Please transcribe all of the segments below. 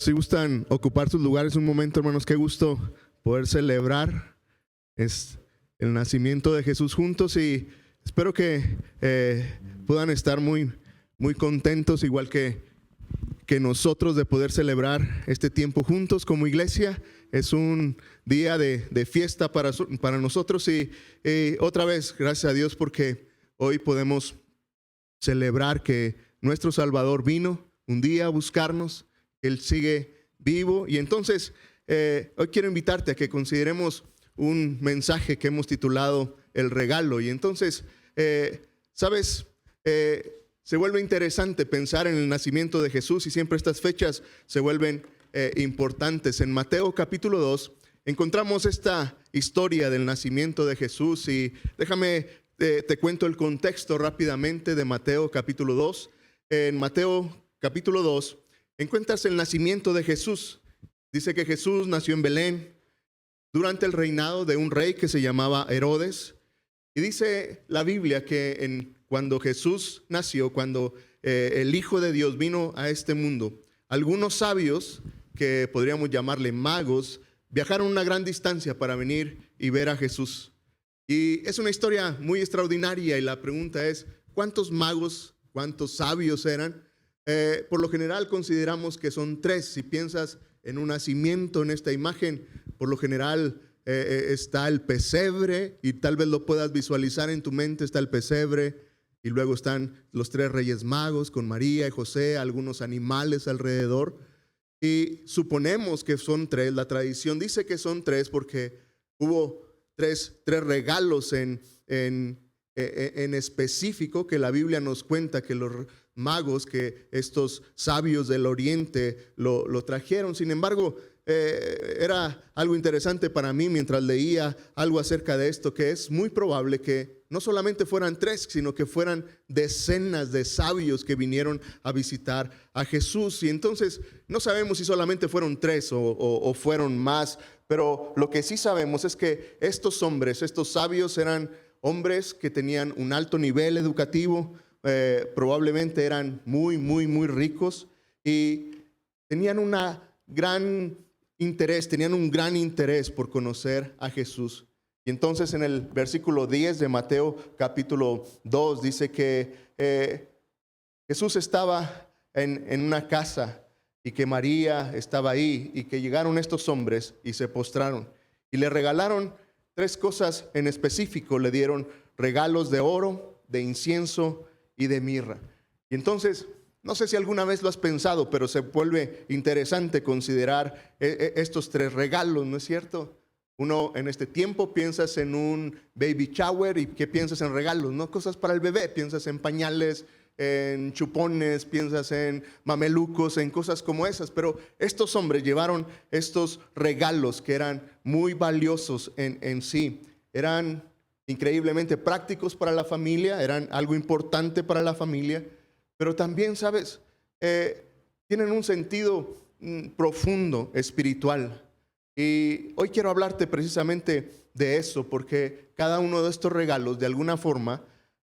Si gustan ocupar sus lugares un momento, hermanos, qué gusto poder celebrar el nacimiento de Jesús juntos, y espero que puedan estar muy contentos, igual que nosotros, de poder celebrar este tiempo juntos como iglesia. Es un día de fiesta para nosotros, y otra vez, gracias a Dios, porque hoy podemos celebrar que nuestro Salvador vino un día a buscarnos. Él sigue vivo, y entonces hoy quiero invitarte a que consideremos un mensaje que hemos titulado El Regalo. Y entonces, ¿sabes? Se vuelve interesante pensar en el nacimiento de Jesús, y siempre estas fechas se vuelven importantes. En Mateo capítulo 2 encontramos esta historia del nacimiento de Jesús, y déjame, te cuento el contexto rápidamente de Mateo capítulo 2. En Mateo capítulo 2 encuentras el nacimiento de Jesús. Dice que Jesús nació en Belén durante el reinado de un rey que se llamaba Herodes. Y dice la Biblia que cuando Jesús nació, cuando el Hijo de Dios vino a este mundo, algunos sabios, que podríamos llamarle magos, viajaron una gran distancia para venir y ver a Jesús. Y es una historia muy extraordinaria, y la pregunta es, ¿cuántos magos, cuántos sabios eran? Por lo general consideramos que son tres. Si piensas en un nacimiento en esta imagen, por lo general está el pesebre, y tal vez lo puedas visualizar en tu mente. Está el pesebre, y luego están los tres reyes magos con María y José, algunos animales alrededor, y suponemos que son tres. La tradición dice que son tres porque hubo tres regalos en específico, que la Biblia nos cuenta que los magos, que estos sabios del oriente lo trajeron. Sin embargo, era algo interesante para mí mientras leía algo acerca de esto, que es muy probable que no solamente fueran tres, sino que fueran decenas de sabios que vinieron a visitar a Jesús. Y entonces no sabemos si solamente fueron tres o fueron más, pero lo que sí sabemos es que estos hombres, estos sabios, eran hombres que tenían un alto nivel educativo. Probablemente eran muy ricos, y tenían un gran interés por conocer a Jesús. Y entonces en el versículo 10 de Mateo capítulo 2 dice que Jesús estaba en una casa, y que María estaba ahí, y que llegaron estos hombres y se postraron y le regalaron tres cosas en específico. Le dieron regalos de oro, de incienso y de mirra. Y entonces, no sé si alguna vez lo has pensado, pero se vuelve interesante considerar estos tres regalos, ¿no es cierto? Uno, en este tiempo piensas en un baby shower, y ¿qué piensas en regalos? ¿No? Cosas para el bebé. Piensas en pañales, en chupones, piensas en mamelucos, en cosas como esas. Pero estos hombres llevaron estos regalos que eran muy valiosos en sí. Eran increíblemente prácticos para la familia, eran algo importante para la familia, pero también, ¿sabes? Tienen un sentido profundo, espiritual. Y hoy quiero hablarte precisamente de eso, porque cada uno de estos regalos, de alguna forma,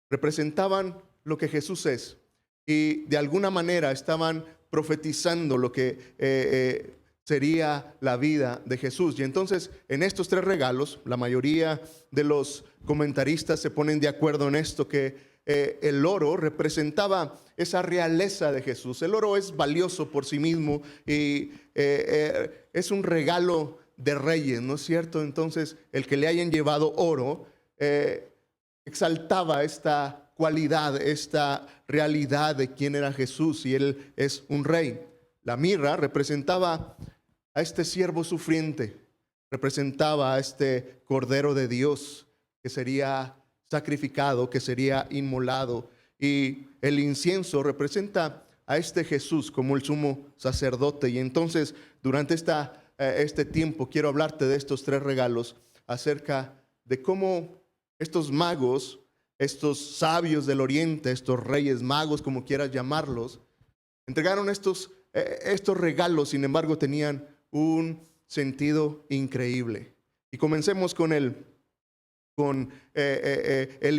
representaban lo que Jesús es, y de alguna manera estaban profetizando lo que sería la vida de Jesús. Y entonces, en estos tres regalos, la mayoría de los comentaristas se ponen de acuerdo en esto, que el oro representaba esa realeza de Jesús. El oro es valioso por sí mismo, y es un regalo de reyes, ¿no es cierto? Entonces, el que le hayan llevado oro exaltaba esta cualidad, esta realidad de quién era Jesús, y Él es un rey. La mirra representaba a este siervo sufriente, representaba a este Cordero de Dios que sería sacrificado, que sería inmolado. Y el incienso representa a este Jesús como el sumo sacerdote. Y entonces, durante este tiempo, quiero hablarte de estos tres regalos, acerca de cómo estos magos, estos sabios del oriente, estos reyes magos, como quieras llamarlos, entregaron estos regalos. Sin embargo, tenían un sentido increíble. Y comencemos con el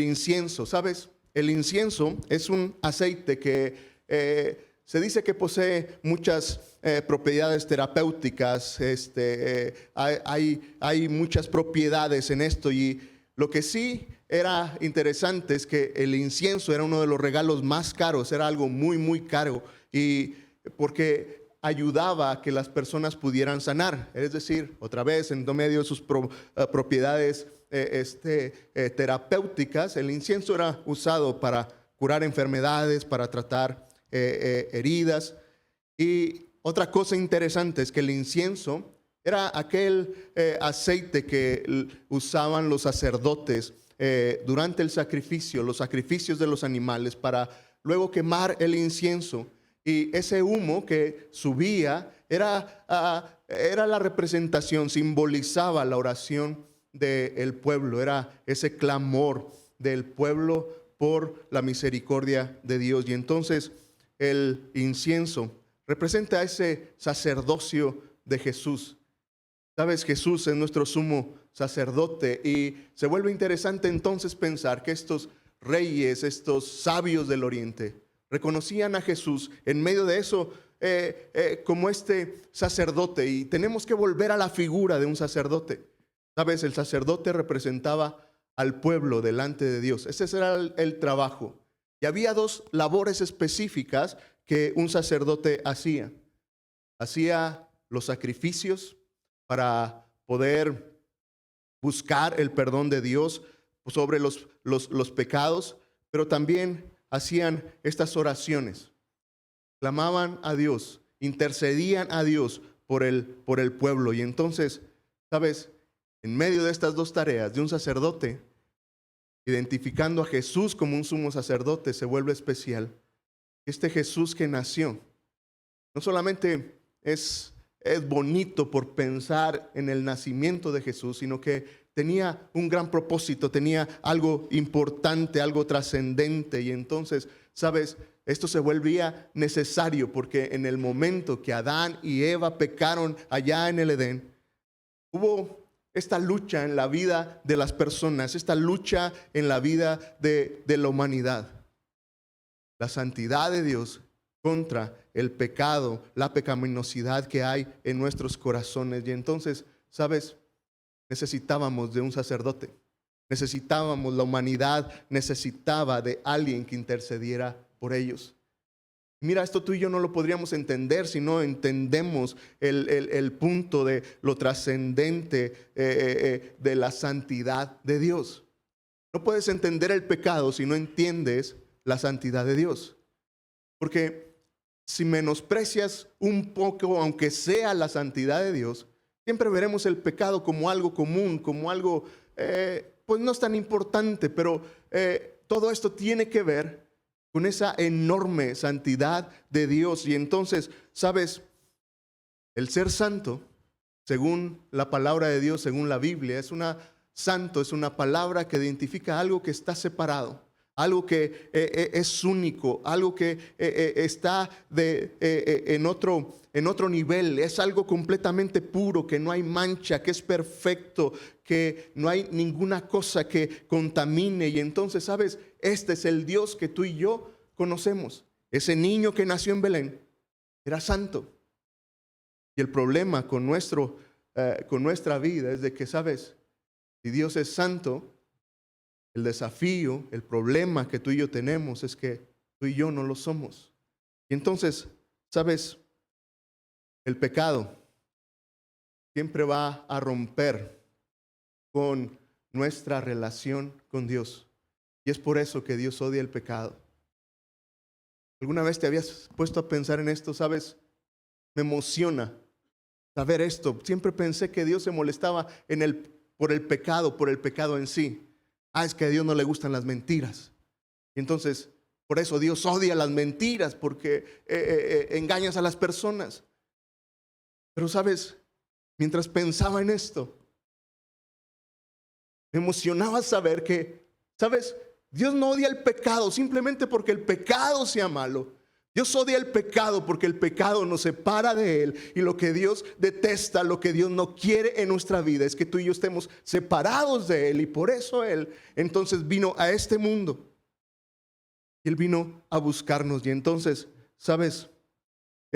incienso. ¿Sabes? El incienso es un aceite que se dice que posee muchas propiedades terapéuticas. Hay muchas propiedades en esto, y lo que sí era interesante es que el incienso era uno de los regalos más caros, era algo muy, muy caro, y porque ayudaba a que las personas pudieran sanar. Es decir, otra vez, en medio de sus propiedades terapéuticas, el incienso era usado para curar enfermedades, para tratar heridas. Y otra cosa interesante es que el incienso era aquel aceite que usaban los sacerdotes durante el sacrificio, los sacrificios de los animales, para luego quemar el incienso. Y ese humo que subía era la representación, simbolizaba la oración del pueblo, era ese clamor del pueblo por la misericordia de Dios. Y entonces el incienso representa ese sacerdocio de Jesús. Sabes, Jesús es nuestro sumo sacerdote, y se vuelve interesante entonces pensar que estos reyes, estos sabios del oriente, reconocían a Jesús en medio de eso como este sacerdote, y tenemos que volver a la figura de un sacerdote. Sabes, el sacerdote representaba al pueblo delante de Dios. Ese era el trabajo. Y había dos labores específicas que un sacerdote hacía. Hacía los sacrificios para poder buscar el perdón de Dios sobre los pecados, pero también hacían estas oraciones. Clamaban a Dios, intercedían a Dios por el pueblo. Y entonces, ¿sabes? En medio de estas dos tareas de un sacerdote, identificando a Jesús como un sumo sacerdote, se vuelve especial. Este Jesús que nació, no solamente es bonito por pensar en el nacimiento de Jesús, sino que tenía un gran propósito, tenía algo importante, algo trascendente. Y entonces, ¿sabes? Esto se volvía necesario porque en el momento que Adán y Eva pecaron allá en el Edén, hubo esta lucha en la vida de las personas, esta lucha en la vida de la humanidad. La santidad de Dios contra el pecado, la pecaminosidad que hay en nuestros corazones. Y entonces, ¿sabes? Necesitábamos de un sacerdote. Necesitábamos, la humanidad necesitaba de alguien que intercediera por ellos. Mira, esto tú y yo no lo podríamos entender si no entendemos el punto de lo trascendente de la santidad de Dios. No puedes entender el pecado si no entiendes la santidad de Dios. Porque si menosprecias un poco, aunque sea la santidad de Dios, siempre veremos el pecado como algo común, como algo, pues no es tan importante, pero todo esto tiene que ver con esa enorme santidad de Dios. Y entonces, ¿sabes? El ser santo, según la palabra de Dios, según la Biblia, santo es una palabra que identifica algo que está separado, algo que es único, algo que está en otro nivel, es algo completamente puro, que no hay mancha, que es perfecto, que no hay ninguna cosa que contamine. Y entonces, ¿sabes? Este es el Dios que tú y yo conocemos. Ese niño que nació en Belén era santo. Y el problema con nuestra vida es de que, ¿sabes? Si Dios es santo, el desafío, el problema que tú y yo tenemos es que tú y yo no lo somos. Y entonces, ¿sabes? El pecado siempre va a romper con nuestra relación con Dios. Y es por eso que Dios odia el pecado. ¿Alguna vez te habías puesto a pensar en esto? ¿Sabes? Me emociona saber esto. Siempre pensé que Dios se molestaba por el pecado en sí. Es que a Dios no le gustan las mentiras. Y entonces, por eso Dios odia las mentiras, porque engañas a las personas. Pero ¿sabes? Mientras pensaba en esto, me emocionaba saber que, ¿sabes? Dios no odia el pecado simplemente porque el pecado sea malo. Dios odia el pecado porque el pecado nos separa de Él. Y lo que Dios detesta, lo que Dios no quiere en nuestra vida es que tú y yo estemos separados de Él. Y por eso Él entonces vino a este mundo. Él vino a buscarnos. Y entonces, ¿sabes?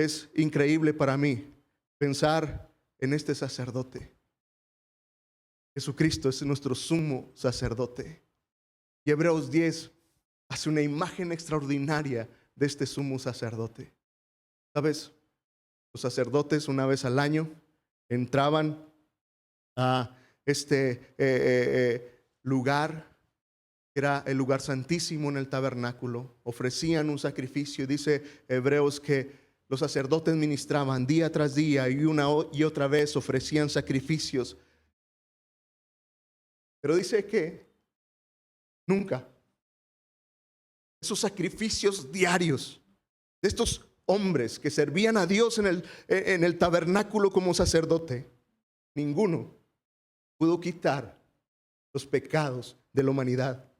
es increíble para mí pensar en este sacerdote. Jesucristo es nuestro sumo sacerdote. Y Hebreos 10 hace una imagen extraordinaria de este sumo sacerdote. ¿Sabes? Los sacerdotes una vez al año entraban a este lugar, que era el lugar santísimo en el tabernáculo, ofrecían un sacrificio. Dice Hebreos que los sacerdotes ministraban día tras día y una y otra vez ofrecían sacrificios. Pero dice que nunca esos sacrificios diarios de estos hombres que servían a Dios en el tabernáculo como sacerdote, ninguno pudo quitar los pecados de la humanidad.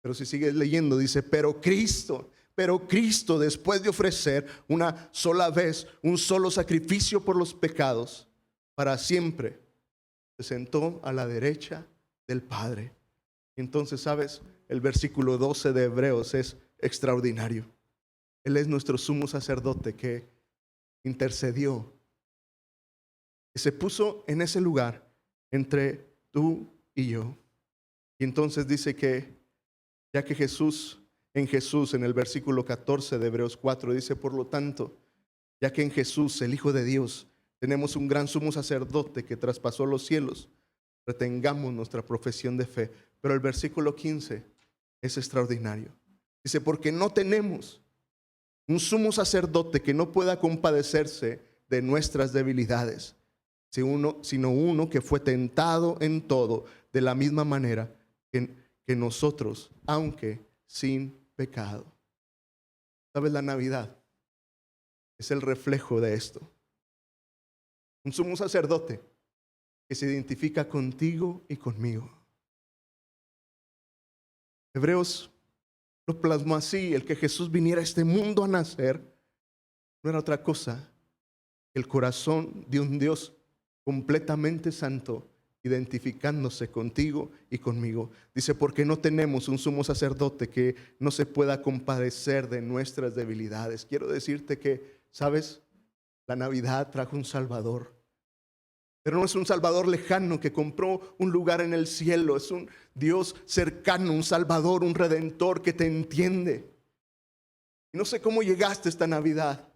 Pero si sigues leyendo, dice, pero Cristo, después de ofrecer una sola vez un solo sacrificio por los pecados, para siempre, se sentó a la derecha del Padre. Entonces, ¿sabes? El versículo 12 de Hebreos es extraordinario. Él es nuestro sumo sacerdote que intercedió, que se puso en ese lugar entre tú y yo. Y entonces dice que, ya que en el versículo 14 de Hebreos 4, dice, por lo tanto, ya que en Jesús, el Hijo de Dios, tenemos un gran sumo sacerdote que traspasó los cielos, retengamos nuestra profesión de fe. Pero el versículo 15 es extraordinario. Dice, porque no tenemos un sumo sacerdote que no pueda compadecerse de nuestras debilidades, sino uno que fue tentado en todo de la misma manera que nosotros, aunque sin pecado. ¿Sabes? La Navidad es el reflejo de esto. Un sumo sacerdote que se identifica contigo y conmigo. Hebreos lo plasmó así: el que Jesús viniera a este mundo a nacer no era otra cosa que el corazón de un Dios completamente santo, identificándose contigo y conmigo. Dice, porque no tenemos un sumo sacerdote que no se pueda compadecer de nuestras debilidades. Quiero decirte que, ¿sabes? La Navidad trajo un Salvador. Pero no es un Salvador lejano que compró un lugar en el cielo. Es un Dios cercano, un Salvador, un Redentor que te entiende. Y no sé cómo llegaste esta Navidad.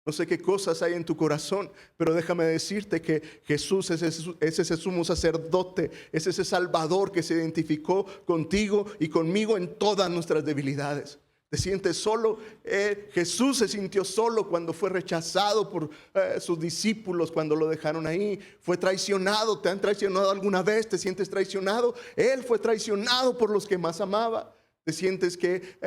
No sé qué cosas hay en tu corazón, pero déjame decirte que Jesús es ese sumo sacerdote, es ese Salvador que se identificó contigo y conmigo en todas nuestras debilidades. ¿Te sientes solo? Jesús se sintió solo cuando fue rechazado por sus discípulos, cuando lo dejaron ahí. Fue traicionado. ¿Te han traicionado alguna vez? ¿Te sientes traicionado? Él fue traicionado por los que más amaba. ¿Te sientes que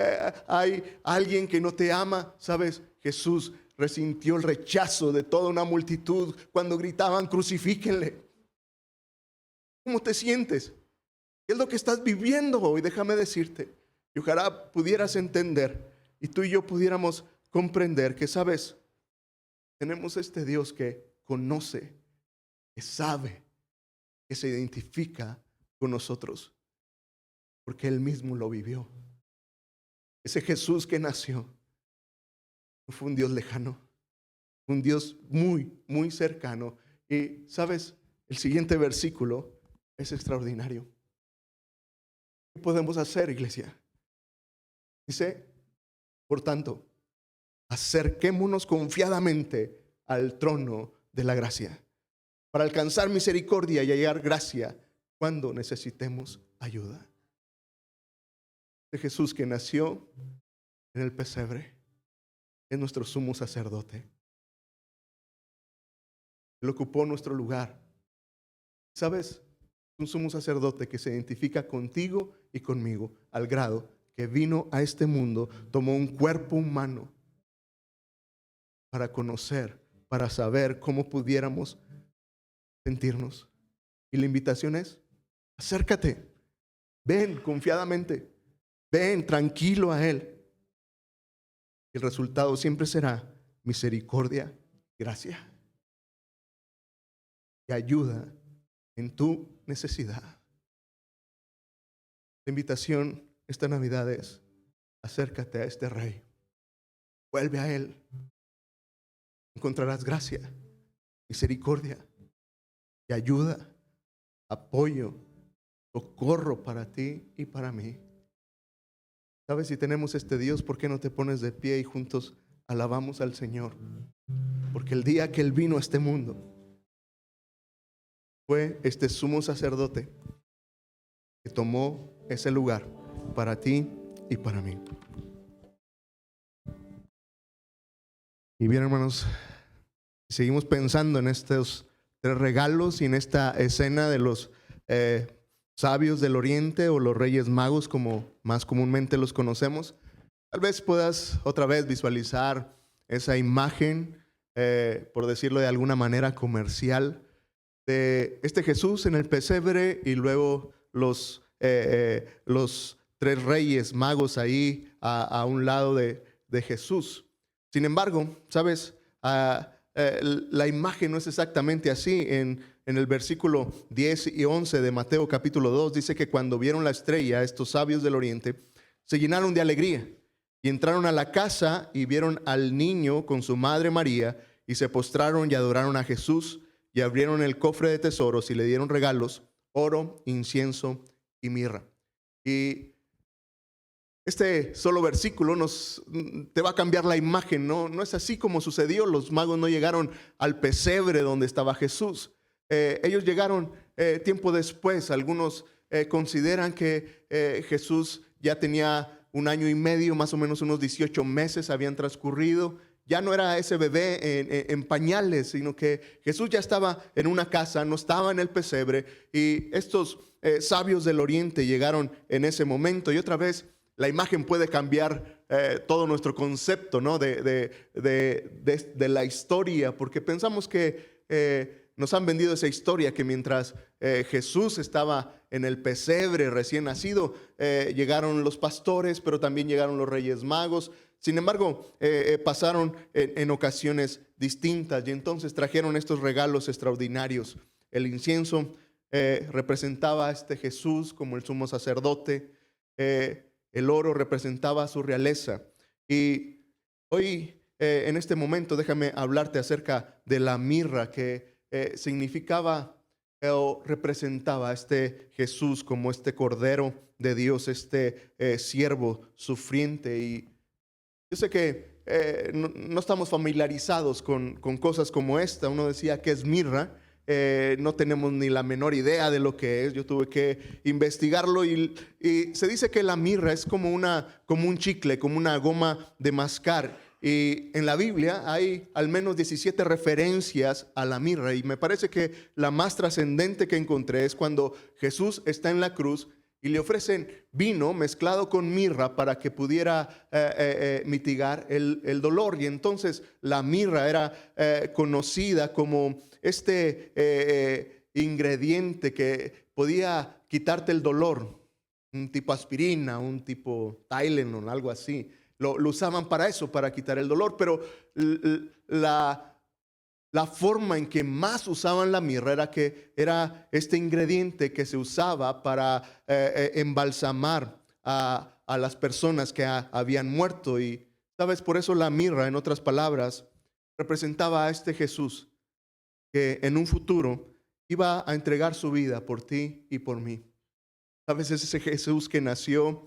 hay alguien que no te ama? ¿Sabes? Jesús resintió el rechazo de toda una multitud cuando gritaban, crucifíquenle. ¿Cómo te sientes? ¿Qué es lo que estás viviendo hoy? Déjame decirte. Y ojalá pudieras entender y tú y yo pudiéramos comprender que, ¿sabes? Tenemos este Dios que conoce, que sabe, que se identifica con nosotros, porque Él mismo lo vivió. Ese Jesús que nació no fue un Dios lejano, fue un Dios muy, muy cercano. Y, ¿sabes? El siguiente versículo es extraordinario. ¿Qué podemos hacer, iglesia? Dice, por tanto, acerquémonos confiadamente al trono de la gracia para alcanzar misericordia y hallar gracia cuando necesitemos ayuda. De Jesús que nació en el pesebre es nuestro sumo sacerdote. Él ocupó nuestro lugar. ¿Sabes? Un sumo sacerdote que se identifica contigo y conmigo al grado que vino a este mundo, tomó un cuerpo humano para conocer, para saber cómo pudiéramos sentirnos. Y la invitación es, acércate, ven confiadamente, ven tranquilo a Él. El resultado siempre será misericordia, gracia y ayuda en tu necesidad. La invitación esta Navidad es, acércate a este Rey, vuelve a Él, encontrarás gracia, misericordia y ayuda, apoyo, socorro para ti y para mí. ¿Sabes? Si tenemos este Dios, ¿por qué no te pones de pie y juntos alabamos al Señor? Porque el día que Él vino a este mundo, fue este sumo sacerdote que tomó ese lugar para ti y para mí. Y bien, hermanos, seguimos pensando en estos tres regalos y en esta escena de los sabios del oriente, o los reyes magos como más comúnmente los conocemos. Tal vez puedas otra vez visualizar esa imagen, por decirlo de alguna manera comercial, de este Jesús en el pesebre y luego los tres reyes magos ahí a un lado de Jesús. Sin embargo, ¿sabes? La imagen no es exactamente así. En el versículo 10 y 11 de Mateo capítulo 2 dice que cuando vieron la estrella, estos sabios del oriente se llenaron de alegría y entraron a la casa y vieron al niño con su madre María y se postraron y adoraron a Jesús y abrieron el cofre de tesoros y le dieron regalos, oro, incienso y mirra. Y este solo versículo te va a cambiar la imagen. No es así como sucedió. Los magos no llegaron al pesebre donde estaba Jesús. Ellos llegaron tiempo después. Algunos consideran que Jesús ya tenía 1 año y medio, más o menos unos 18 meses habían transcurrido. Ya no era ese bebé en pañales, sino que Jesús ya estaba en una casa, no estaba en el pesebre. Y estos sabios del oriente llegaron en ese momento. Y otra vez, la imagen puede cambiar todo nuestro concepto, ¿no? de la historia, porque pensamos que nos han vendido esa historia que mientras Jesús estaba en el pesebre recién nacido, llegaron los pastores, pero también llegaron los reyes magos. Sin embargo, pasaron en ocasiones distintas y entonces trajeron estos regalos extraordinarios. El incienso representaba a este Jesús como el sumo sacerdote. El oro representaba su realeza. Y hoy, en este momento, déjame hablarte acerca de la mirra, que significaba o representaba a este Jesús como este Cordero de Dios, este siervo sufriente. Y yo sé que no estamos familiarizados con cosas como esta. Uno decía, ¿qué es mirra? No tenemos ni la menor idea de lo que es. Yo tuve que investigarlo y se dice que la mirra es como un chicle, como una goma de mascar. Y en la Biblia hay al menos 17 referencias a la mirra, y me parece que la más trascendente que encontré es cuando Jesús está en la cruz y le ofrecen vino mezclado con mirra para que pudiera mitigar el dolor. Y entonces la mirra era conocida como este ingrediente que podía quitarte el dolor, un tipo aspirina, un tipo Tylenol, algo así. Lo usaban para eso, para quitar el dolor, pero la forma en que más usaban la mirra era que era este ingrediente que se usaba para embalsamar a las personas que habían muerto. Y sabes, por eso la mirra, en otras palabras, representaba a este Jesús que en un futuro iba a entregar su vida por ti y por mí. Sabes, ese Jesús que nació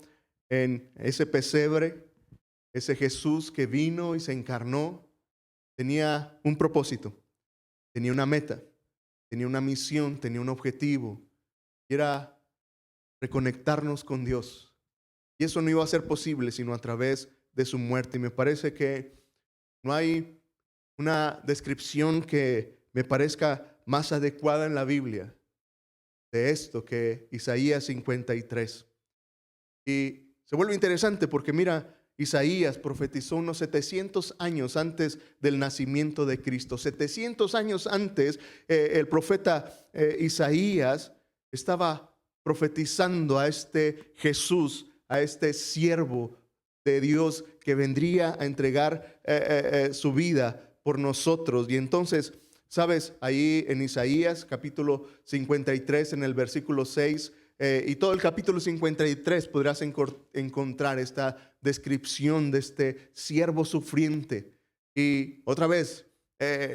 en ese pesebre, ese Jesús que vino y se encarnó, tenía un propósito, tenía una meta, tenía una misión, tenía un objetivo, y era reconectarnos con Dios. Y eso no iba a ser posible sino a través de su muerte. Y me parece que no hay una descripción que me parezca más adecuada en la Biblia de esto que Isaías 53. Y se vuelve interesante porque mira, Isaías profetizó unos 700 años antes del nacimiento de Cristo. 700 años antes, el profeta Isaías estaba profetizando a este Jesús, a este siervo de Dios que vendría a entregar su vida por nosotros. Y entonces, sabes, ahí en Isaías capítulo 53, en el versículo 6, y todo el capítulo 53 podrás encontrar esta descripción de este siervo sufriente. Y otra vez,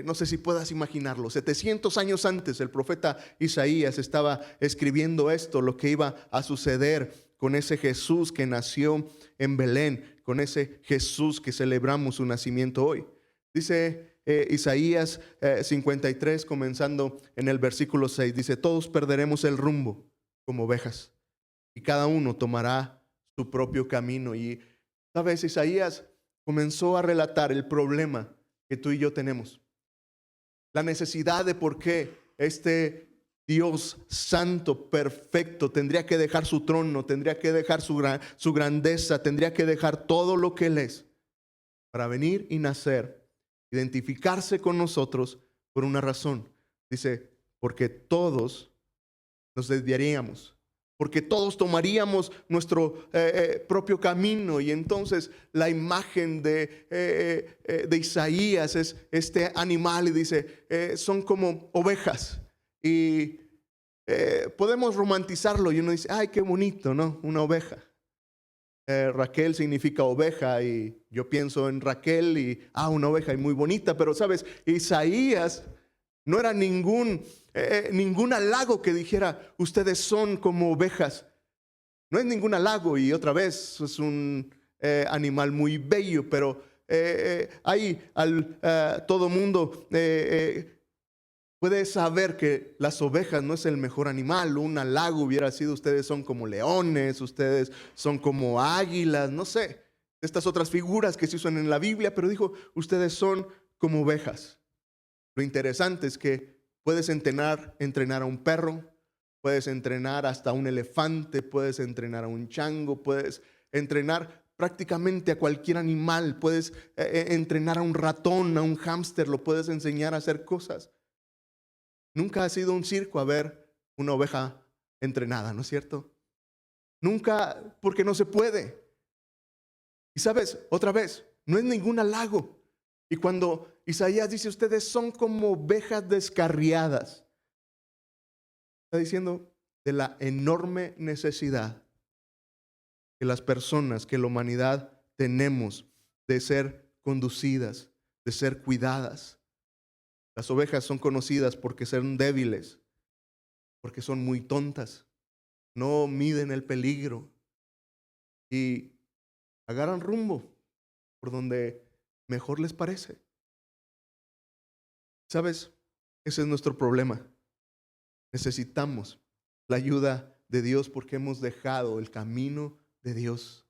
no sé si puedas imaginarlo, 700 años antes el profeta Isaías estaba escribiendo esto, lo que iba a suceder con ese Jesús que nació en Belén, con ese Jesús que celebramos su nacimiento hoy. Dice Isaías 53, comenzando en el versículo 6, dice: todos perderemos el rumbo como ovejas y cada uno tomará su propio camino. Y sabes, Isaías comenzó a relatar el problema que tú y yo tenemos, la necesidad de por qué este Dios santo, perfecto, tendría que dejar su trono, tendría que dejar su grandeza, tendría que dejar todo lo que Él es para venir y nacer, identificarse con nosotros por una razón. Dice, porque todos nos desviaríamos, porque todos tomaríamos nuestro propio camino. Y entonces la imagen de Isaías es este animal y dice, son como ovejas. Y podemos romantizarlo y uno dice, ay, qué bonito, ¿no? Una oveja. Raquel significa oveja y yo pienso en Raquel y una oveja y muy bonita, pero sabes, Isaías no era ningún halago que dijera ustedes son como ovejas. No es ningún halago, y otra vez es un animal muy bello, pero ahí todo mundo puede saber que las ovejas no es el mejor animal. Un halago hubiera sido ustedes son como leones, ustedes son como águilas, no sé, estas otras figuras que se usan en la Biblia, pero dijo ustedes son como ovejas. Lo interesante es que puedes entrenar a un perro, puedes entrenar hasta un elefante, puedes entrenar a un chango, puedes entrenar prácticamente a cualquier animal, puedes entrenar a un ratón, a un hámster, lo puedes enseñar a hacer cosas. Nunca has ido a un circo a ver una oveja entrenada, ¿no es cierto? Nunca, porque no se puede. Y sabes, otra vez, no es ningún halago. Y cuando Isaías dice, ustedes son como ovejas descarriadas, está diciendo de la enorme necesidad que las personas, que la humanidad tenemos de ser conducidas, de ser cuidadas. Las ovejas son conocidas porque son débiles, porque son muy tontas, no miden el peligro y agarran rumbo por donde mejor les parece. ¿Sabes? Ese es nuestro problema. Necesitamos la ayuda de Dios porque hemos dejado el camino de Dios.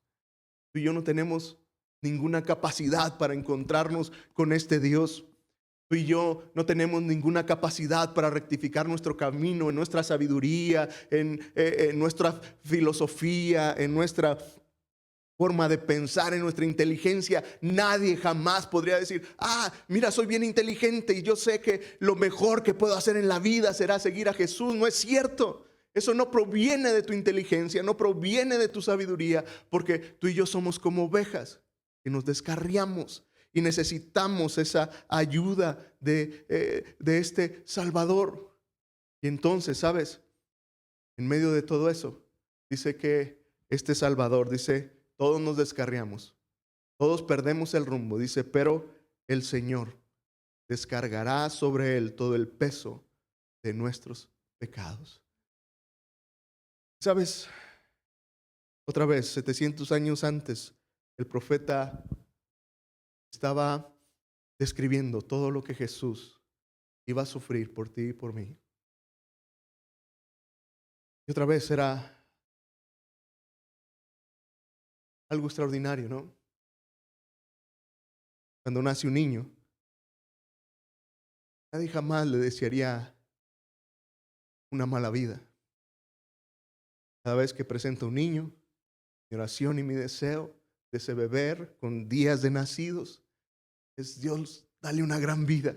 Tú y yo no tenemos ninguna capacidad para encontrarnos con este Dios. Tú y yo no tenemos ninguna capacidad para rectificar nuestro camino en nuestra sabiduría, en nuestra filosofía, en nuestra forma de pensar, en nuestra inteligencia. Nadie jamás podría decir, mira, soy bien inteligente y yo sé que lo mejor que puedo hacer en la vida será seguir a Jesús. No es cierto. Eso no proviene de tu inteligencia, no proviene de tu sabiduría, porque tú y yo somos como ovejas que nos descarriamos y necesitamos esa ayuda de este Salvador. Y entonces, ¿sabes? En medio de todo eso, dice que este Salvador, dice, todos nos descarriamos, todos perdemos el rumbo, dice, pero el Señor descargará sobre él todo el peso de nuestros pecados. ¿Sabes? Otra vez, 700 años antes, el profeta estaba describiendo todo lo que Jesús iba a sufrir por ti y por mí. Y otra vez era algo extraordinario, ¿no? Cuando nace un niño, nadie jamás le desearía una mala vida. Cada vez que presento un niño, mi oración y mi deseo de ese bebé con días de nacidos es: Dios, dale una gran vida,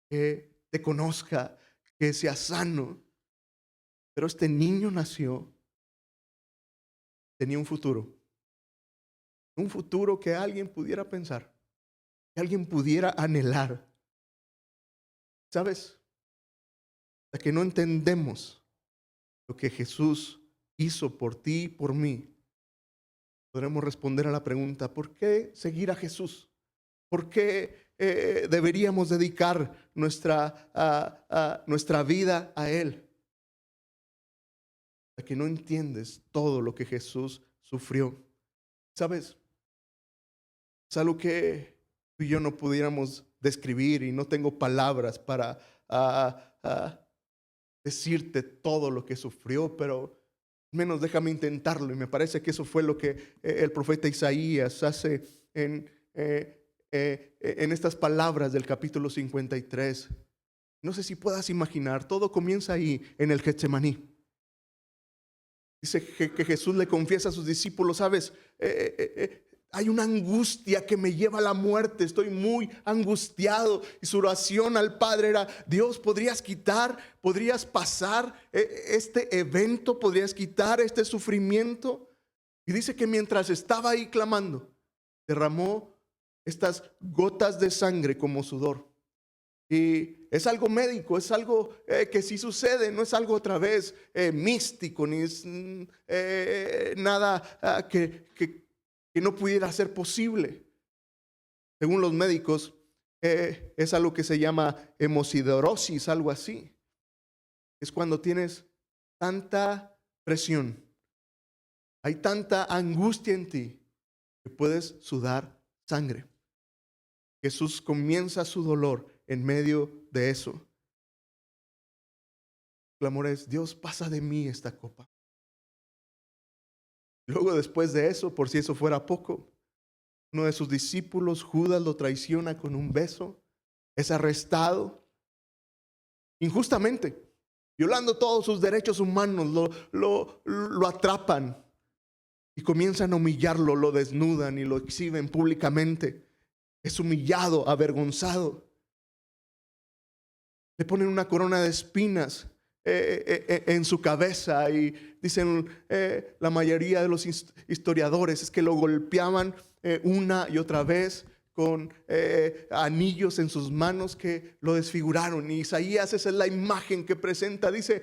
que te conozca, que sea sano. Pero este niño nació, tenía un futuro que alguien pudiera pensar, que alguien pudiera anhelar. ¿Sabes? Hasta que no entendemos lo que Jesús hizo por ti y por mí, podremos responder a la pregunta: ¿por qué seguir a Jesús? ¿Por qué deberíamos dedicar nuestra vida a Él? Que no entiendes todo lo que Jesús sufrió. ¿Sabes? Es algo que tú y yo no pudiéramos describir y no tengo palabras para decirte todo lo que sufrió, pero menos déjame intentarlo. Y me parece que eso fue lo que el profeta Isaías hace en estas palabras del capítulo 53. No sé si puedas imaginar, todo comienza ahí en el Getsemaní. Dice que Jesús le confiesa a sus discípulos, sabes, hay una angustia que me lleva a la muerte, estoy muy angustiado. Y su oración al Padre era: Dios, ¿podrías pasar este evento? ¿Podrías quitar este sufrimiento? Y dice que mientras estaba ahí clamando, derramó estas gotas de sangre como sudor. Y es algo médico, es algo que sí sucede, no es algo otra vez místico, ni es nada que no pudiera ser posible. Según los médicos, es algo que se llama hemosiderosis, algo así. Es cuando tienes tanta presión, hay tanta angustia en ti que puedes sudar sangre. Jesús comienza su dolor en medio de eso. El clamor es: Dios, pasa de mí esta copa. Luego, después de eso, por si eso fuera poco, uno de sus discípulos, Judas, lo traiciona con un beso. Es arrestado injustamente, violando todos sus derechos humanos. Lo atrapan y comienzan a humillarlo, lo desnudan y lo exhiben públicamente. Es humillado, avergonzado. Le ponen una corona de espinas en su cabeza, y dicen la mayoría de los historiadores es que lo golpeaban una y otra vez con anillos en sus manos que lo desfiguraron. Y Isaías, esa es la imagen que presenta. Dice,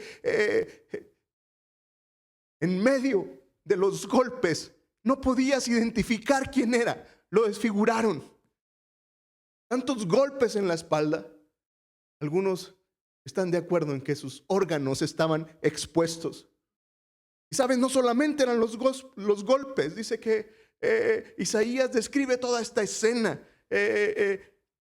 en medio de los golpes no podías identificar quién era, lo desfiguraron. Tantos golpes en la espalda. Algunos están de acuerdo en que sus órganos estaban expuestos. Y saben, no solamente eran los golpes. Dice que Isaías describe toda esta escena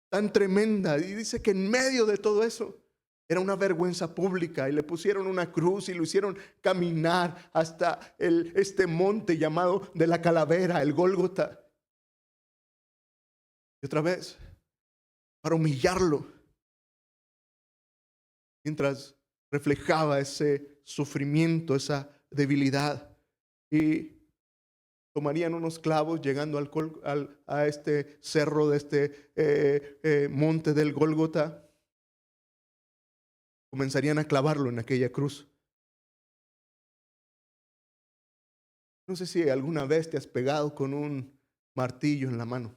tan tremenda. Y dice que en medio de todo eso era una vergüenza pública. Y le pusieron una cruz y lo hicieron caminar hasta este monte llamado de la calavera, el Gólgota. Y otra vez, para humillarlo, mientras reflejaba ese sufrimiento, esa debilidad. Y tomarían unos clavos, llegando a este cerro de este monte del Gólgota, comenzarían a clavarlo en aquella cruz. No sé si alguna vez te has pegado con un martillo en la mano.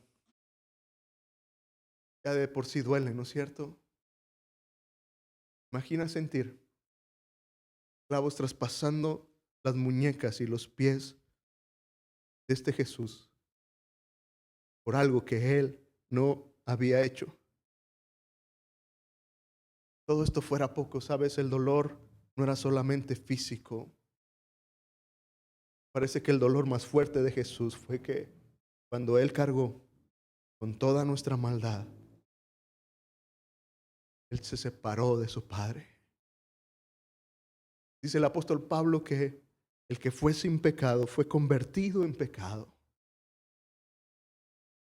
Ya de por sí duele, ¿no es cierto? Imagina sentir clavos traspasando las muñecas y los pies de este Jesús por algo que Él no había hecho. Todo esto fuera poco, ¿sabes? El dolor no era solamente físico. Parece que el dolor más fuerte de Jesús fue que cuando Él cargó con toda nuestra maldad, Él se separó de su Padre. Dice el apóstol Pablo que el que fue sin pecado fue convertido en pecado.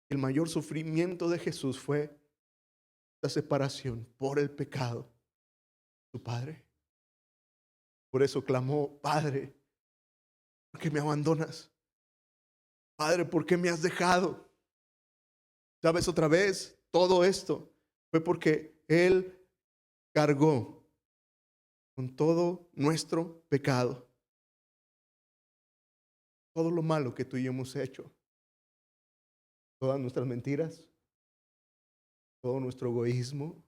El mayor sufrimiento de Jesús fue la separación por el pecado de su Padre. Por eso clamó: Padre, ¿por qué me abandonas? Padre, ¿por qué me has dejado? ¿Sabes? Otra vez, todo esto fue porque Él cargó con todo nuestro pecado. Todo lo malo que tú y yo hemos hecho. Todas nuestras mentiras. Todo nuestro egoísmo.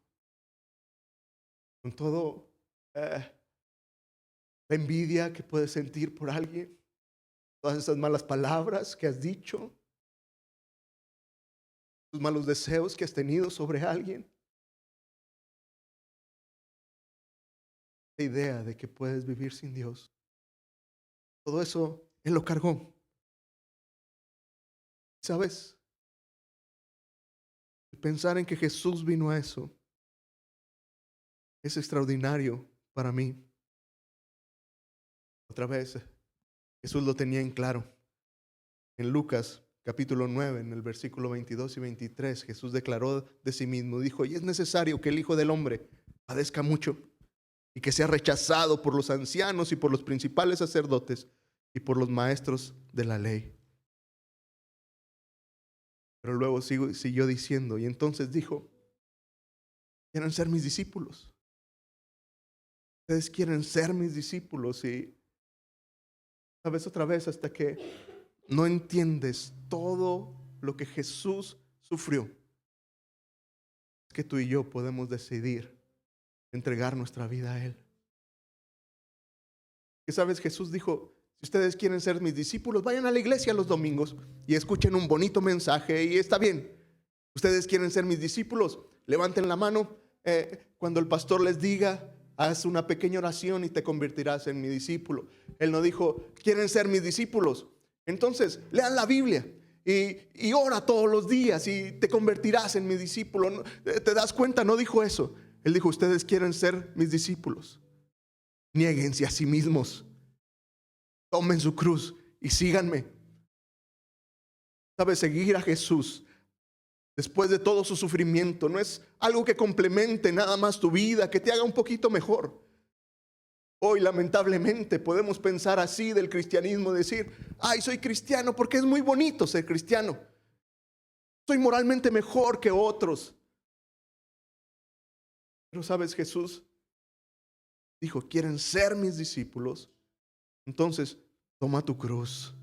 Con todo la envidia que puedes sentir por alguien. Todas esas malas palabras que has dicho. tus malos deseos que has tenido sobre alguien. La idea de que puedes vivir sin Dios. Todo eso Él lo cargó. ¿Sabes? Pensar en que Jesús vino a eso es extraordinario para mí. Otra vez, Jesús lo tenía en claro. En Lucas capítulo 9, en el versículo 22 y 23, Jesús declaró de sí mismo, dijo, y es necesario que el Hijo del Hombre padezca mucho y que sea rechazado por los ancianos y por los principales sacerdotes y por los maestros de la ley. Pero luego siguió diciendo, y entonces dijo, quieren ser mis discípulos. Ustedes quieren ser mis discípulos y sabes otra vez hasta que no entiendes todo lo que Jesús sufrió. Es que tú y yo podemos decidir entregar nuestra vida a Él. Que sabes, Jesús dijo, si ustedes quieren ser mis discípulos, vayan a la iglesia los domingos y escuchen un bonito mensaje y está bien. Ustedes quieren ser mis discípulos, levanten la mano cuando el pastor les diga, haz una pequeña oración y te convertirás en mi discípulo. Él no dijo, quieren ser mis discípulos, entonces lean la Biblia y ora todos los días y te convertirás en mi discípulo. ¿Te das cuenta? No dijo eso. Él dijo, ustedes quieren ser mis discípulos, niéguense a sí mismos, tomen su cruz y síganme. ¿Sabes? Seguir a Jesús después de todo su sufrimiento no es algo que complemente nada más tu vida, que te haga un poquito mejor. Hoy lamentablemente podemos pensar así del cristianismo, decir, ay, soy cristiano porque es muy bonito ser cristiano. Soy moralmente mejor que otros. Pero sabes, Jesús dijo, ¿quieren ser mis discípulos? Entonces, toma tu cruz,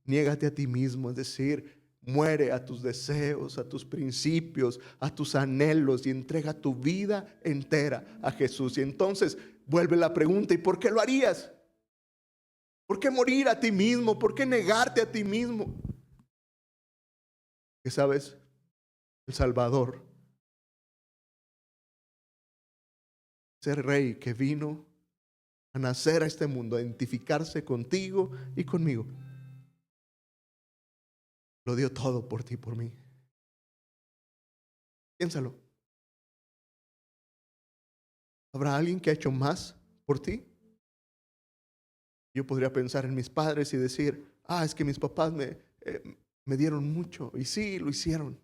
niégate a ti mismo, es decir, muere a tus deseos, a tus principios, a tus anhelos y entrega tu vida entera a Jesús. Y entonces vuelve la pregunta, ¿y por qué lo harías? ¿Por qué morir a ti mismo? ¿Por qué negarte a ti mismo? Que sabes, el Salvador, ese rey que vino a nacer a este mundo, a identificarse contigo y conmigo, lo dio todo por ti y por mí. Piénsalo. ¿Habrá alguien que ha hecho más por ti? Yo podría pensar en mis padres y decir, es que mis papás me dieron mucho. Y sí, lo hicieron.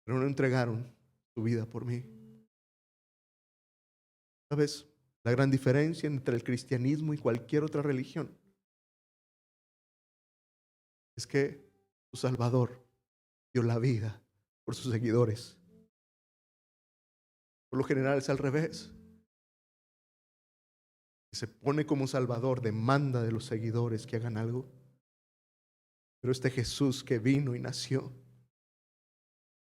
Pero no entregaron su vida por mí. ¿Sabes? La gran diferencia entre el cristianismo y cualquier otra religión es que su Salvador dio la vida por sus seguidores. Por lo general es al revés. Se pone como Salvador, demanda de los seguidores que hagan algo. Pero este Jesús que vino y nació,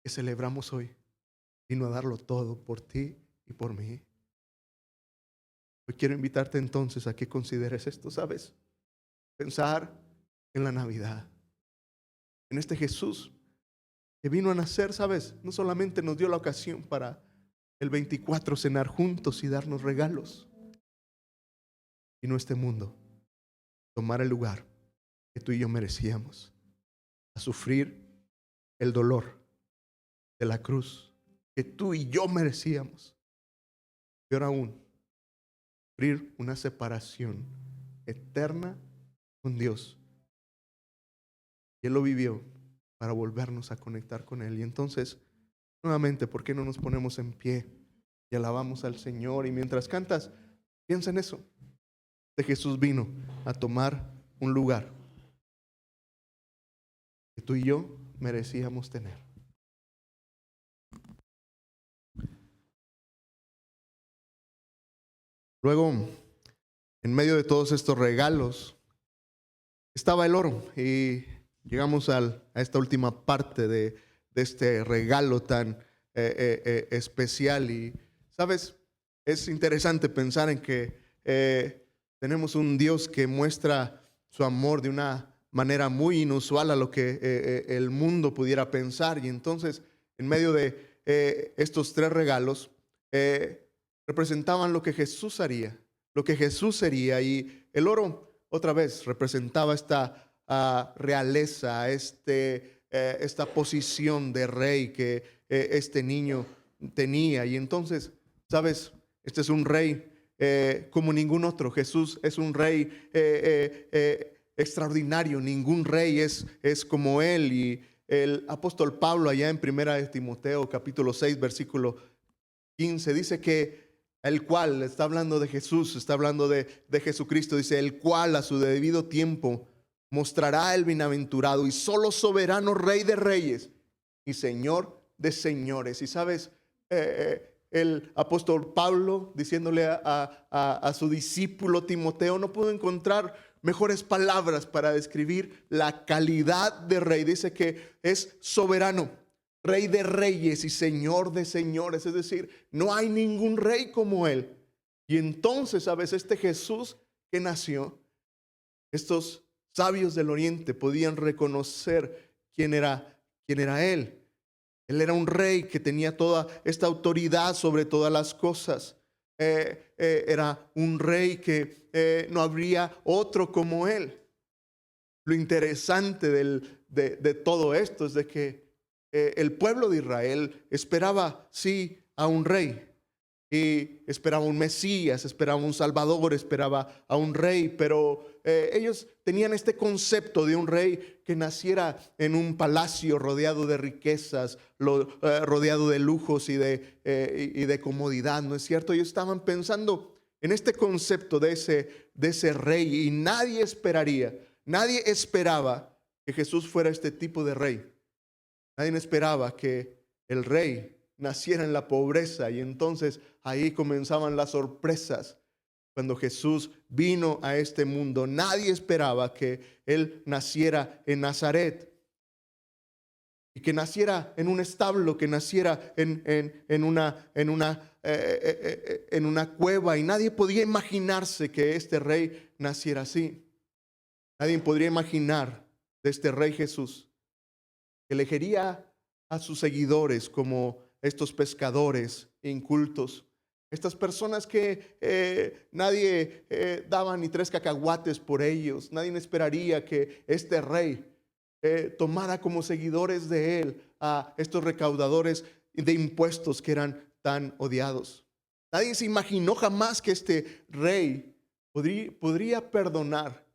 que celebramos hoy, vino a darlo todo por ti y por mí. Hoy quiero invitarte entonces a que consideres esto, ¿sabes? Pensar en la Navidad, en este Jesús que vino a nacer, ¿sabes? No solamente nos dio la ocasión para el 24 cenar juntos y darnos regalos, sino este mundo tomar el lugar que tú y yo merecíamos, a sufrir el dolor de la cruz que tú y yo merecíamos. Peor aún, sufrir una separación eterna con Dios. Y Él lo vivió para volvernos a conectar con Él. Y entonces, nuevamente, ¿por qué no nos ponemos en pie y alabamos al Señor? Y mientras cantas, piensa en eso. De Jesús vino a tomar un lugar que tú y yo merecíamos tener. Luego, en medio de todos estos regalos, estaba el oro. Y llegamos a esta última parte de este regalo tan especial. Y, ¿sabes? Es interesante pensar en que tenemos un Dios que muestra su amor de una manera muy inusual a lo que el mundo pudiera pensar. Y entonces, en medio de estos tres regalos, representaban lo que Jesús haría, lo que Jesús sería. Y el oro, otra vez, representaba esta realeza, esta posición de rey que este niño tenía. Y entonces, ¿sabes? Este es un rey como ningún otro. Jesús es un rey extraordinario. Ningún rey es como él. Y el apóstol Pablo, allá en Primera de Timoteo, capítulo 6, versículo 15, dice que el cual, está hablando de Jesús, está hablando de Jesucristo, dice, el cual a su debido tiempo mostrará el bienaventurado y solo soberano Rey de reyes y Señor de señores. Y sabes, el apóstol Pablo diciéndole a su discípulo Timoteo, no puedo encontrar mejores palabras para describir la calidad de rey. Dice que es soberano, Rey de reyes y Señor de señores. Es decir, no hay ningún rey como él. Y entonces, ¿sabes? Este Jesús que nació, estos sabios del oriente podían reconocer quién era él. Él era un rey que tenía toda esta autoridad sobre todas las cosas. Era un rey que no habría otro como él. Lo interesante de todo esto es de que el pueblo de Israel esperaba, sí, a un rey. Y esperaba un Mesías, esperaba un Salvador, esperaba a un rey, pero ellos tenían este concepto de un rey que naciera en un palacio rodeado de riquezas, rodeado de lujos y de comodidad, ¿no es cierto? Ellos estaban pensando en este concepto de ese rey y nadie esperaba que Jesús fuera este tipo de rey. Nadie esperaba que el rey naciera en la pobreza y entonces ahí comenzaban las sorpresas. Cuando Jesús vino a este mundo, nadie esperaba que él naciera en Nazaret y que naciera en un establo, que naciera en una cueva, y nadie podía imaginarse que este rey naciera así. Nadie podría imaginar de este rey Jesús que elegiría a sus seguidores como estos pescadores incultos, estas personas que nadie daba ni 3 cacahuates por ellos. Nadie esperaría que este rey tomara como seguidores de él a estos recaudadores de impuestos que eran tan odiados. Nadie se imaginó jamás que este rey podría perdonar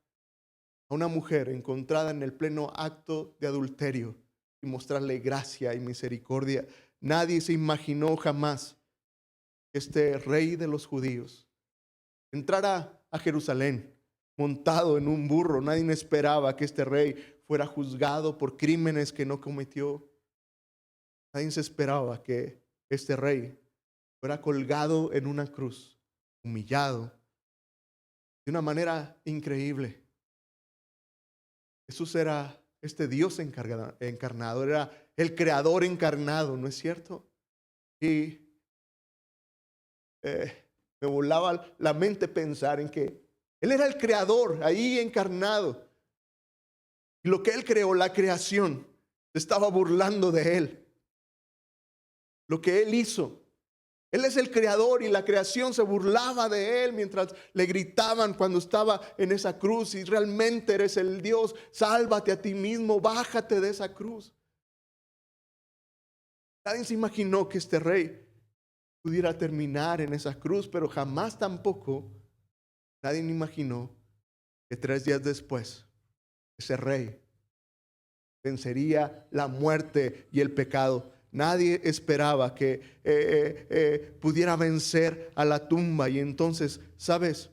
a una mujer encontrada en el pleno acto de adulterio y mostrarle gracia y misericordia. Nadie se imaginó jamás que este rey de los judíos entrara a Jerusalén montado en un burro. Nadie esperaba que este rey fuera juzgado por crímenes que no cometió. Nadie se esperaba que este rey fuera colgado en una cruz, humillado de una manera increíble. Jesús era este Dios encarnado, era el creador encarnado, ¿no es cierto? Y me volaba la mente pensar en que Él era el creador ahí encarnado. Y lo que Él creó, la creación, se estaba burlando de Él. Lo que Él hizo. Él es el creador y la creación se burlaba de Él mientras le gritaban cuando estaba en esa cruz. Si realmente eres el Dios, sálvate a ti mismo, bájate de esa cruz. Nadie se imaginó que este rey pudiera terminar en esa cruz, pero jamás tampoco nadie imaginó que 3 días después ese rey vencería la muerte y el pecado. Nadie esperaba que pudiera vencer a la tumba. Y entonces, ¿sabes?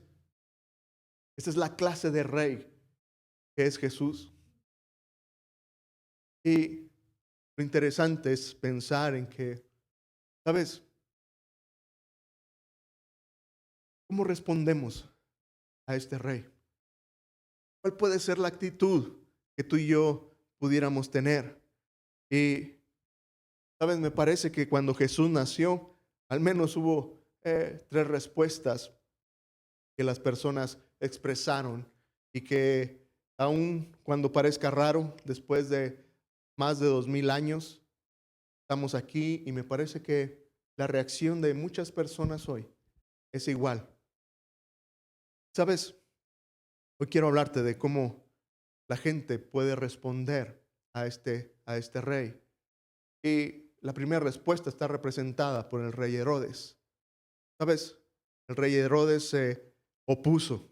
Esta es la clase de rey que es Jesús. Y lo interesante es pensar en que, ¿sabes? ¿Cómo respondemos a este rey? ¿Cuál puede ser la actitud que tú y yo pudiéramos tener? Y ¿sabes? Me parece que cuando Jesús nació, al menos hubo 3 respuestas que las personas expresaron y que Aun cuando parezca raro, después de más de 2000 años, estamos aquí y me parece que la reacción de muchas personas hoy es igual. ¿Sabes? Hoy quiero hablarte de cómo la gente puede responder a este rey. Y la primera respuesta está representada por el rey Herodes. ¿Sabes? El rey Herodes se opuso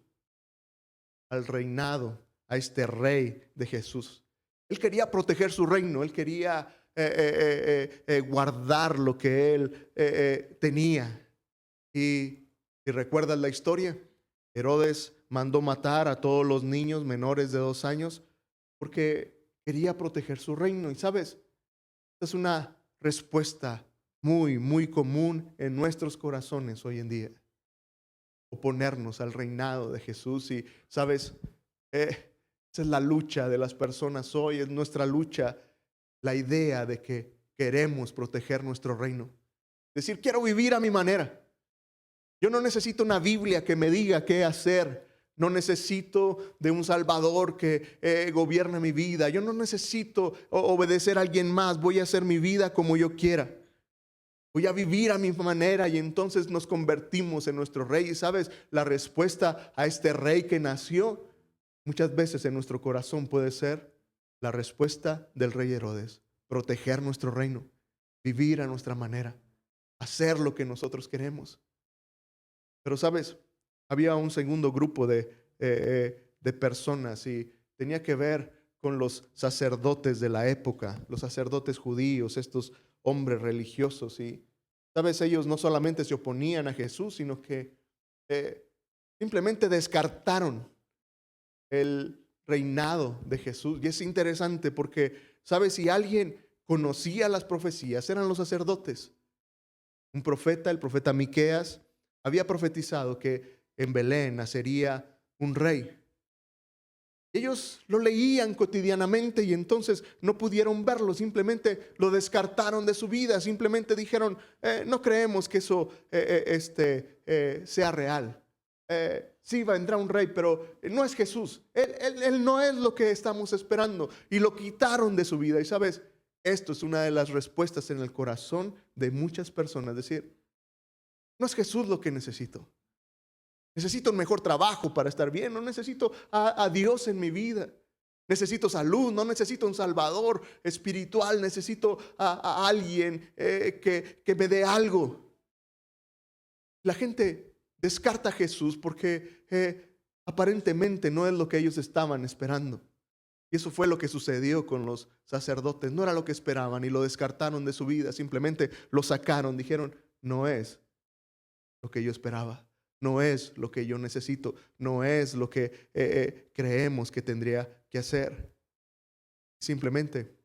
al reinado, a este rey de Jesús. Él quería proteger su reino, él quería guardar lo que él tenía. Y si recuerdas la historia, Herodes mandó matar a todos los niños menores de 2 años porque quería proteger su reino. Y sabes, esta es una respuesta muy, muy común en nuestros corazones hoy en día. Oponernos al reinado de Jesús. Y sabes, esa es la lucha de las personas hoy, es nuestra lucha, la idea de que queremos proteger nuestro reino. Decir, quiero vivir a mi manera. Yo no necesito una Biblia que me diga qué hacer. No necesito de un Salvador que gobierne mi vida. Yo no necesito obedecer a alguien más. Voy a hacer mi vida como yo quiera. Voy a vivir a mi manera y entonces nos convertimos en nuestro rey. Y sabes, la respuesta a este rey que nació muchas veces en nuestro corazón puede ser la respuesta del rey Herodes. Proteger nuestro reino, vivir a nuestra manera, hacer lo que nosotros queremos. Pero sabes, había un segundo grupo de personas y tenía que ver con los sacerdotes de la época, los sacerdotes judíos, estos hombres religiosos. Y sabes, ellos no solamente se oponían a Jesús, sino que simplemente descartaron el reinado de Jesús. Y es interesante porque, sabes, si alguien conocía las profecías, eran los sacerdotes. Un profeta, el profeta Miqueas, había profetizado que en Belén nacería un rey. Ellos lo leían cotidianamente y entonces no pudieron verlo, simplemente lo descartaron de su vida, simplemente dijeron, no creemos que eso sea real. Sí, vendrá un rey, pero no es Jesús. Él no es lo que estamos esperando y lo quitaron de su vida. Y sabes, esto es una de las respuestas en el corazón de muchas personas, decir, no es Jesús lo que necesito. Necesito un mejor trabajo para estar bien. No necesito a Dios en mi vida. Necesito salud. No necesito un salvador espiritual. Necesito a alguien que me dé algo. La gente descarta a Jesús porque aparentemente no es lo que ellos estaban esperando. Y eso fue lo que sucedió con los sacerdotes. No era lo que esperaban y lo descartaron de su vida. Simplemente lo sacaron. Dijeron, no es lo que yo esperaba. No es lo que yo necesito. No es lo que creemos que tendría que hacer. Simplemente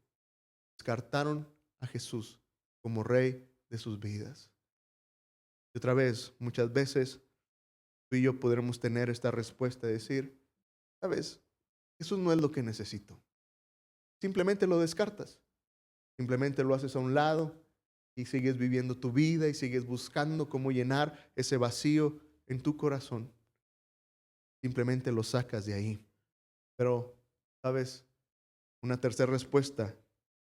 descartaron a Jesús como rey de sus vidas. Y otra vez, muchas veces tú y yo podremos tener esta respuesta de decir, ¿sabes? Jesús no es lo que necesito. Simplemente lo descartas. Simplemente lo haces a un lado y sigues viviendo tu vida y sigues buscando cómo llenar ese vacío en tu corazón. Simplemente lo sacas de ahí. Pero, ¿sabes? Una tercera respuesta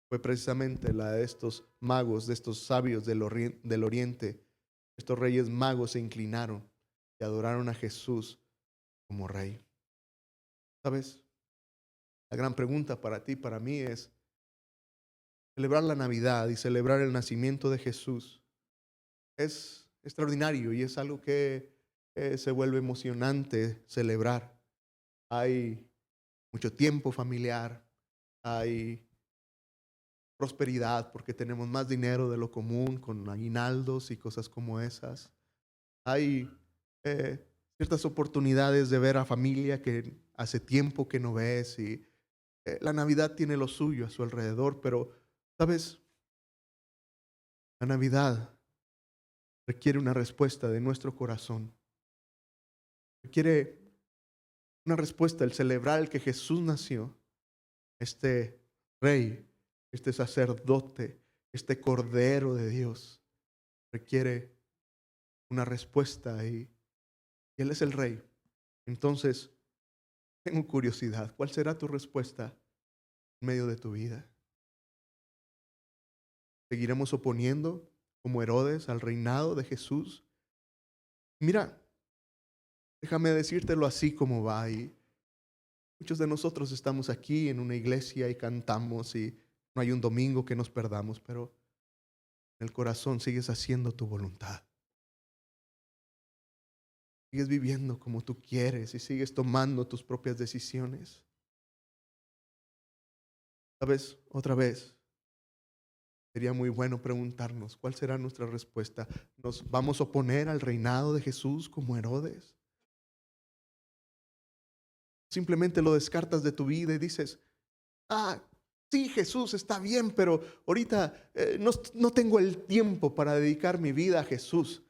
fue precisamente la de estos magos, de estos sabios del oriente. Estos reyes magos se inclinaron y adoraron a Jesús como rey. ¿Sabes? La gran pregunta para ti, para mí es celebrar la Navidad y celebrar el nacimiento de Jesús. Es extraordinario y es algo que se vuelve emocionante celebrar. Hay mucho tiempo familiar, hay prosperidad porque tenemos más dinero de lo común con aguinaldos y cosas como esas. Hay ciertas oportunidades de ver a familia que hace tiempo que no ves y la Navidad tiene lo suyo a su alrededor, pero, ¿sabes? La Navidad requiere una respuesta de nuestro corazón. Requiere una respuesta, el celebrar el que Jesús nació, este rey, este sacerdote, este cordero de Dios, requiere una respuesta y Él es el rey. Entonces, Tengo curiosidad. ¿Cuál será tu respuesta en medio de tu vida? ¿Seguiremos oponiendo como Herodes al reinado de Jesús? Mira, déjame decírtelo así como va. Y muchos de nosotros estamos aquí en una iglesia y cantamos y no hay un domingo que nos perdamos, pero en el corazón sigues haciendo tu voluntad. Sigues viviendo como tú quieres y sigues tomando tus propias decisiones. ¿Sabes? Otra vez, sería muy bueno preguntarnos cuál será nuestra respuesta. ¿Nos vamos a oponer al reinado de Jesús como Herodes? Simplemente lo descartas de tu vida y dices, sí, Jesús está bien, pero ahorita no tengo el tiempo para dedicar mi vida a Jesús.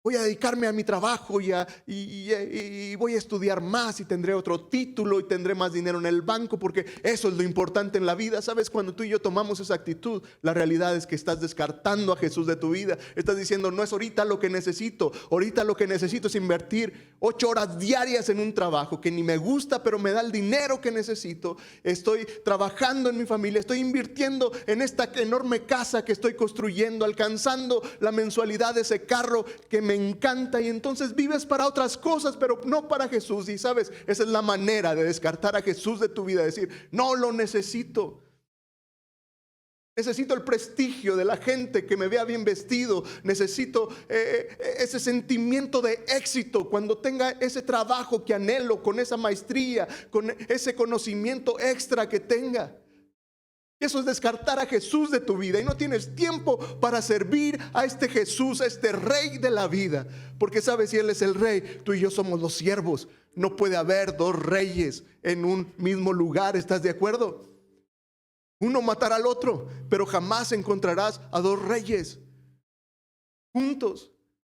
Voy a dedicarme a mi trabajo y voy a estudiar más y tendré otro título y tendré más dinero en el banco porque eso es lo importante en la vida. ¿Sabes? Cuando tú y yo tomamos esa actitud, la realidad es que estás descartando a Jesús de tu vida. Estás diciendo, no es ahorita lo que necesito. Ahorita lo que necesito es invertir 8 horas diarias en un trabajo que ni me gusta, pero me da el dinero que necesito. Estoy trabajando en mi familia, estoy invirtiendo en esta enorme casa que estoy construyendo, alcanzando la mensualidad de ese carro que me encanta, y entonces vives para otras cosas, pero no para Jesús. Y sabes, esa es la manera de descartar a Jesús de tu vida, decir, no lo necesito. Necesito el prestigio de la gente que me vea bien vestido. Necesito ese sentimiento de éxito cuando tenga ese trabajo que anhelo, con esa maestría, con ese conocimiento extra que tenga. Eso es descartar a Jesús de tu vida y no tienes tiempo para servir a este Jesús, a este Rey de la vida. Porque sabes, si Él es el Rey, tú y yo somos los siervos. No puede haber dos reyes en un mismo lugar, ¿estás de acuerdo? Uno matará al otro, pero jamás encontrarás a dos reyes juntos.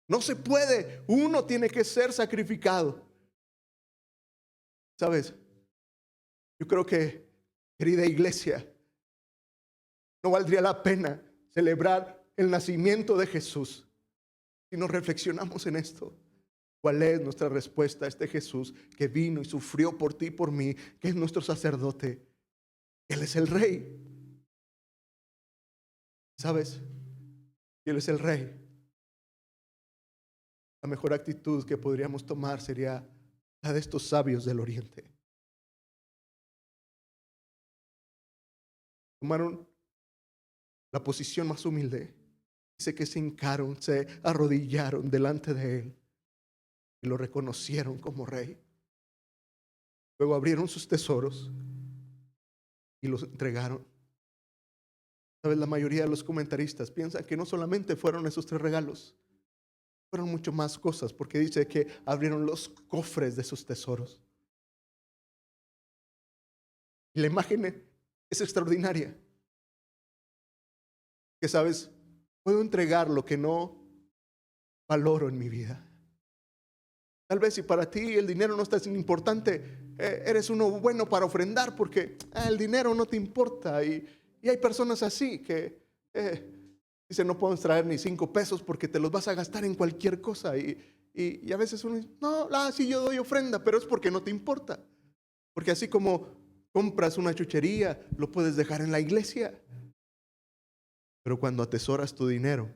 No se puede, uno tiene que ser sacrificado. ¿Sabes? Yo creo que, querida iglesia, no valdría la pena celebrar el nacimiento de Jesús si no reflexionamos en esto. ¿Cuál es nuestra respuesta a este Jesús que vino y sufrió por ti y por mí, que es nuestro sacerdote? Él es el Rey. ¿Sabes? Él es el Rey. La mejor actitud que podríamos tomar sería la de estos sabios del Oriente. Tomaron la posición más humilde. Dice que se hincaron, se arrodillaron delante de Él y lo reconocieron como Rey. Luego abrieron sus tesoros y los entregaron. ¿Sabes? La mayoría de los comentaristas piensan que no solamente fueron esos 3 regalos, fueron mucho más cosas, porque dice que abrieron los cofres de sus tesoros. Y la imagen es extraordinaria. Que sabes, puedo entregar lo que no valoro en mi vida. Tal vez si para ti el dinero no está tan importante, eres uno bueno para ofrendar porque el dinero no te importa. Y hay personas así que dicen, no puedo traer ni 5 pesos porque te los vas a gastar en cualquier cosa. Y a veces uno dice, no, sí yo doy ofrenda, pero es porque no te importa. Porque así como compras una chuchería, lo puedes dejar en la iglesia. Pero cuando atesoras tu dinero,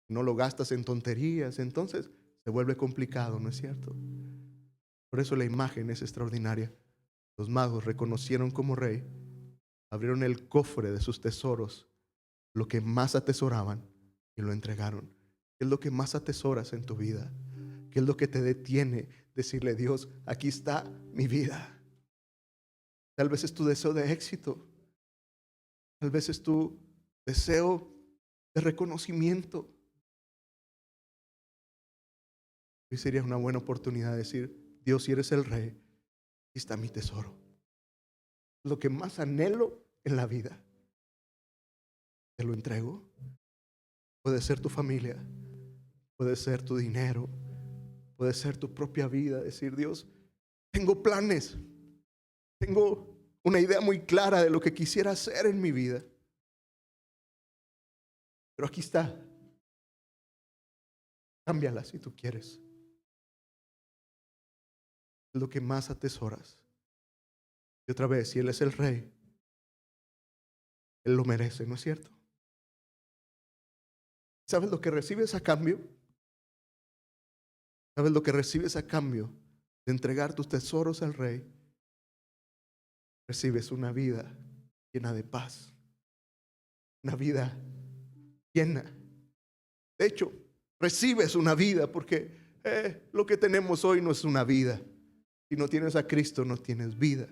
no lo gastas en tonterías, entonces se vuelve complicado, ¿no es cierto? Por eso la imagen es extraordinaria. Los magos reconocieron como Rey, abrieron el cofre de sus tesoros, lo que más atesoraban, y lo entregaron. ¿Qué es lo que más atesoras en tu vida? ¿Qué es lo que te detiene? Decirle, Dios, aquí está mi vida. Tal vez es tu deseo de éxito. Tal vez es tu deseo de reconocimiento. Hoy sería una buena oportunidad de decir, Dios, si eres el Rey, aquí está mi tesoro. Lo que más anhelo en la vida, te lo entrego. Puede ser tu familia, puede ser tu dinero, puede ser tu propia vida. Decir, Dios, tengo planes, tengo una idea muy clara de lo que quisiera hacer en mi vida, pero aquí está. Cámbiala si tú quieres. es lo que más atesoras. Y otra vez, si Él es el Rey, Él lo merece, ¿no es cierto? ¿Sabes lo que recibes a cambio? ¿Sabes lo que recibes a cambio de entregar tus tesoros al Rey? Recibes una vida llena de paz, una vida llena. De hecho, recibes una vida porque lo que tenemos hoy no es una vida. Si no tienes a Cristo, no tienes vida.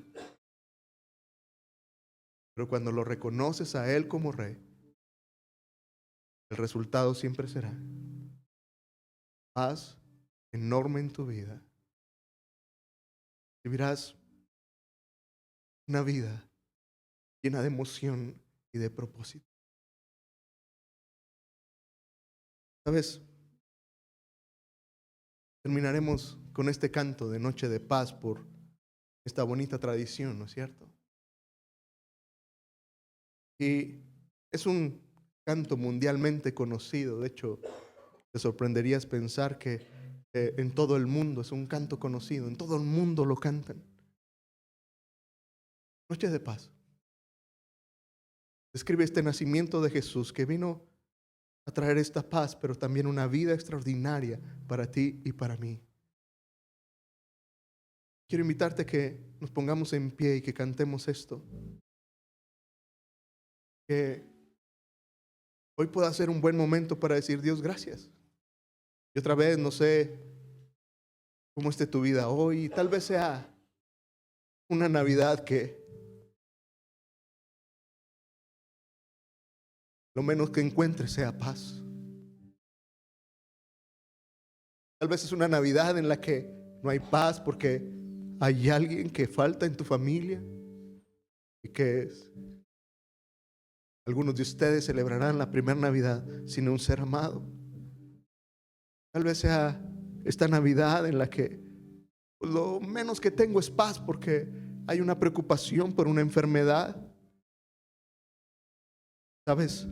Pero cuando lo reconoces a Él como Rey, el resultado siempre será paz enorme en tu vida. Vivirás una vida llena de emoción y de propósito. ¿Sabes? Terminaremos con este canto de Noche de Paz por esta bonita tradición, ¿no es cierto? Y es un canto mundialmente conocido. De hecho, te sorprenderías pensar que en todo el mundo es un canto conocido. En todo el mundo lo cantan. Noche de Paz. Describe este nacimiento de Jesús que vino a traer esta paz, pero también una vida extraordinaria para ti y para mí. Quiero invitarte a que nos pongamos en pie y que cantemos esto. Que hoy pueda ser un buen momento para decir: Dios, gracias. Y otra vez, no sé cómo esté tu vida hoy. Tal vez sea una Navidad que lo menos que encuentres sea paz. Tal vez es una Navidad en la que no hay paz porque hay alguien que falta en tu familia y que algunos de ustedes celebrarán la primera Navidad sin un ser amado. Tal vez sea esta Navidad en la que lo menos que tengo es paz porque hay una preocupación por una enfermedad. ¿Sabes?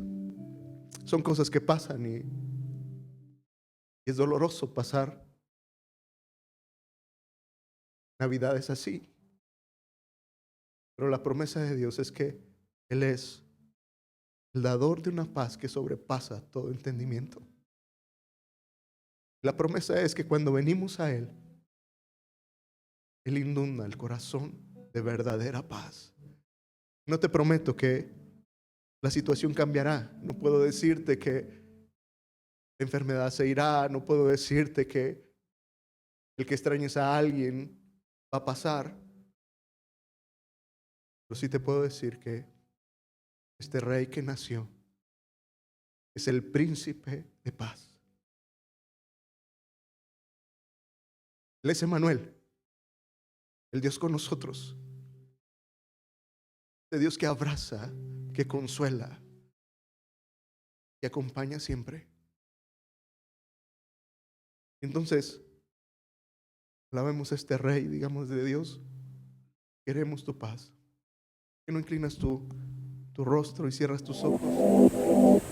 Son cosas que pasan y es doloroso pasar Navidades así. Pero la promesa de Dios es que Él es el dador de una paz que sobrepasa todo entendimiento. La promesa es que cuando venimos a Él, Él inunda el corazón de verdadera paz. No te prometo que la situación cambiará. No puedo decirte que la enfermedad se irá. No puedo decirte que el que extrañes a alguien va a pasar. Pero sí te puedo decir que este Rey que nació es el príncipe de paz. Él es Emmanuel, el Dios con nosotros, el Dios que abraza, que consuela, que acompaña siempre. Entonces, alabemos a este Rey, digamos: de Dios, queremos tu paz. ¿Que no inclinas tu rostro y cierras tus ojos?